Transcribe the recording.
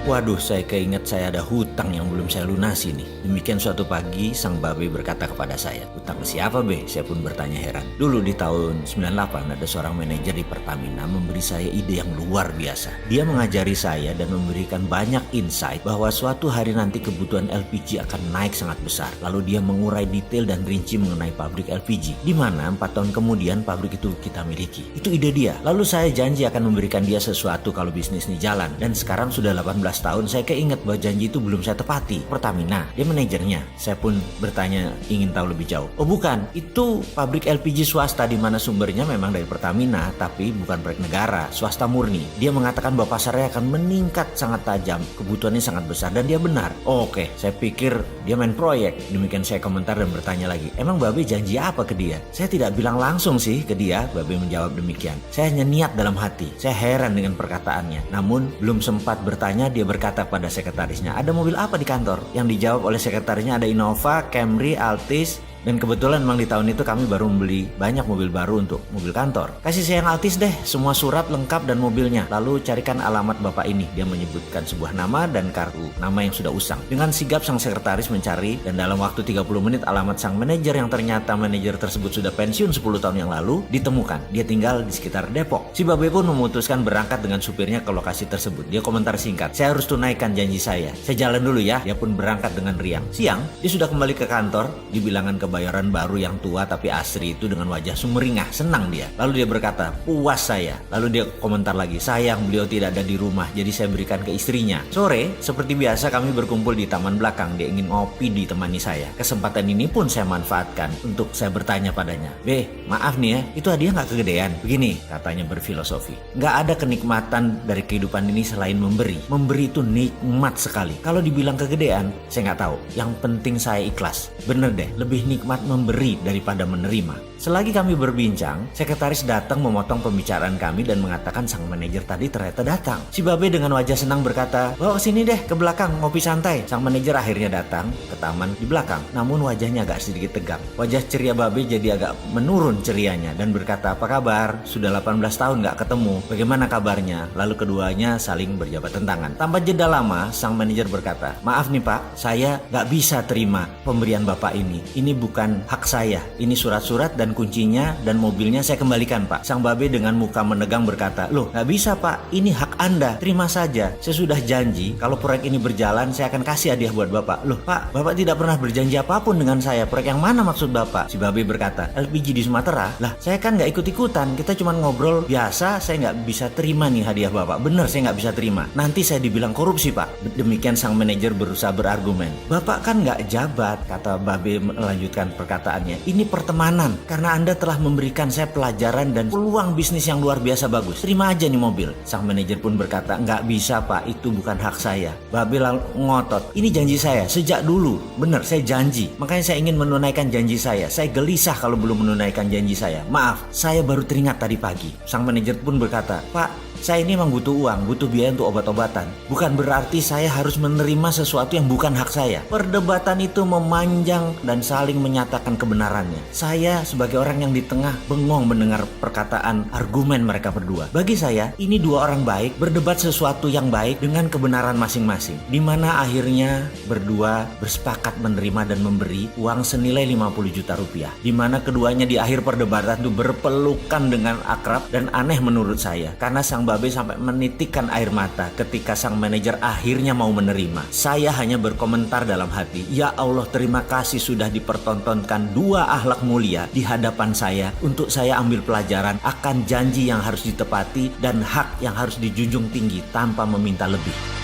Waduh, saya keinget saya ada hutang yang belum saya lunasi nih. Demikian suatu pagi, sang babe berkata kepada saya, "Hutang ke siapa, Be?" Saya pun bertanya heran. Dulu di tahun 98 ada seorang manajer di Pertamina memberi saya ide yang luar biasa. Dia mengajari saya dan memberikan banyak insight bahwa suatu hari nanti kebutuhan LPG akan naik sangat besar. Lalu dia mengurai detail dan rinci mengenai pabrik LPG, di mana 4 tahun kemudian pabrik itu kita miliki. Itu ide dia. Lalu saya janji akan memberikan dia sesuatu kalau bisnis ini jalan. Dan sekarang sudah 18 tahun saya keinget bahwa janji itu belum saya tepati. Pertamina, dia manajernya. Saya pun bertanya ingin tahu lebih jauh. Oh bukan, itu pabrik LPG swasta di mana sumbernya memang dari Pertamina, tapi bukan proyek negara, swasta murni. Dia mengatakan bahwa pasarnya akan meningkat sangat tajam, kebutuhannya sangat besar, dan dia benar. Oh, oke, saya pikir dia main proyek. Demikian saya komentar dan bertanya lagi, emang Babe janji apa ke dia? Saya tidak bilang langsung sih ke dia. Babe menjawab demikian. Saya hanya niat dalam hati. Saya heran dengan perkataannya. Namun belum sempat bertanya, dia berkata pada sekretarisnya, "Ada mobil apa di kantor?" Yang dijawab oleh sekretarisnya, "Ada Innova, Camry, Altis." Dan kebetulan memang di tahun itu kami baru membeli banyak mobil baru untuk mobil kantor. "Kasih saya yang Altis deh, semua surat lengkap dan mobilnya. Lalu carikan alamat bapak ini." Dia menyebutkan sebuah nama dan kartu nama yang sudah usang. Dengan sigap sang sekretaris mencari, dan dalam waktu 30 menit alamat sang manajer yang ternyata manajer tersebut sudah pensiun 10 tahun yang lalu ditemukan. Dia tinggal di sekitar Depok. Si Babe pun memutuskan berangkat dengan supirnya ke lokasi tersebut. Dia komentar singkat, "Saya harus tunaikan janji saya. Saya jalan dulu ya." Dia pun berangkat dengan riang. Siang, dia sudah kembali ke kantor di bilangan kebayaran baru yang tua tapi asri itu dengan wajah sumringah. Senang dia. Lalu dia berkata, "Puas saya." Lalu dia komentar lagi, "Sayang beliau tidak ada di rumah, jadi saya berikan ke istrinya." Sore, seperti biasa kami berkumpul di taman belakang. Dia ingin ngopi ditemani saya. Kesempatan ini pun saya manfaatkan untuk saya bertanya padanya, "Be, maaf nih ya, itu hadiah nggak kegedean?" Begini, katanya berfilosofi, "Nggak ada kenikmatan dari kehidupan ini selain memberi. Memberi itu nikmat sekali. Kalau dibilang kegedean, saya nggak tahu. Yang penting saya ikhlas. Bener deh, lebih nikmat memberi daripada menerima." Selagi kami berbincang, sekretaris datang memotong pembicaraan kami dan mengatakan sang manajer tadi ternyata datang. Si Babe dengan wajah senang berkata, "Bawa kesini deh ke belakang ngopi santai." Sang manajer akhirnya datang ke taman di belakang, namun wajahnya agak sedikit tegang. Wajah ceria Babe jadi agak menurun cerianya dan berkata, "Apa kabar? Sudah 18 tahun gak ketemu. Bagaimana kabarnya?" Lalu keduanya saling berjabat tangan. Tanpa jeda lama, sang manajer berkata, "Maaf nih Pak, saya gak bisa terima pemberian Bapak ini. Ini bukan hak saya. Ini surat-surat dan kuncinya dan mobilnya saya kembalikan Pak." Sang Babe dengan muka menegang berkata, "Loh gak bisa Pak, ini hak Anda. Terima saja. Saya sudah janji kalau proyek ini berjalan saya akan kasih hadiah buat Bapak." "Loh Pak, Bapak tidak pernah berjanji apapun dengan saya. Proyek yang mana maksud Bapak?" Si Babe berkata, "LPG di Sumatera." "Lah saya kan gak ikut-ikutan. Kita cuma ngobrol biasa. Saya gak bisa terima nih hadiah Bapak. Bener saya gak bisa terima. Nanti saya dibilang korupsi Pak." Demikian sang manajer berusaha berargumen. "Bapak kan gak jabat," kata Babe melanjutkan perkataannya. "Ini pertemanan. Karena Anda telah memberikan saya pelajaran dan peluang bisnis yang luar biasa bagus. Terima aja nih mobil." Sang manajer pun berkata, "Nggak bisa Pak, itu bukan hak saya." Babe lalu ngotot, "Ini janji saya sejak dulu. Bener, saya janji. Makanya saya ingin menunaikan janji saya. Saya gelisah kalau belum menunaikan janji saya. Maaf, saya baru teringat tadi pagi." Sang manajer pun berkata, "Pak, saya ini memang butuh uang, butuh biaya untuk obat-obatan. Bukan berarti saya harus menerima sesuatu yang bukan hak saya." Perdebatan itu memanjang dan saling menyatakan kebenarannya. Saya sebagai orang yang di tengah bengong mendengar perkataan argumen mereka berdua. Bagi saya, ini dua orang baik berdebat sesuatu yang baik dengan kebenaran masing-masing. Di mana akhirnya berdua bersepakat menerima dan memberi uang senilai 50 juta rupiah. Di mana keduanya di akhir perdebatan itu berpelukan dengan akrab dan aneh menurut saya. Karena sang Babe sampai menitikkan air mata ketika sang manajer akhirnya mau menerima. Saya hanya berkomentar dalam hati, "Ya Allah, terima kasih sudah dipertontonkan dua akhlak mulia di hadapan saya untuk saya ambil pelajaran akan janji yang harus ditepati dan hak yang harus dijunjung tinggi tanpa meminta lebih."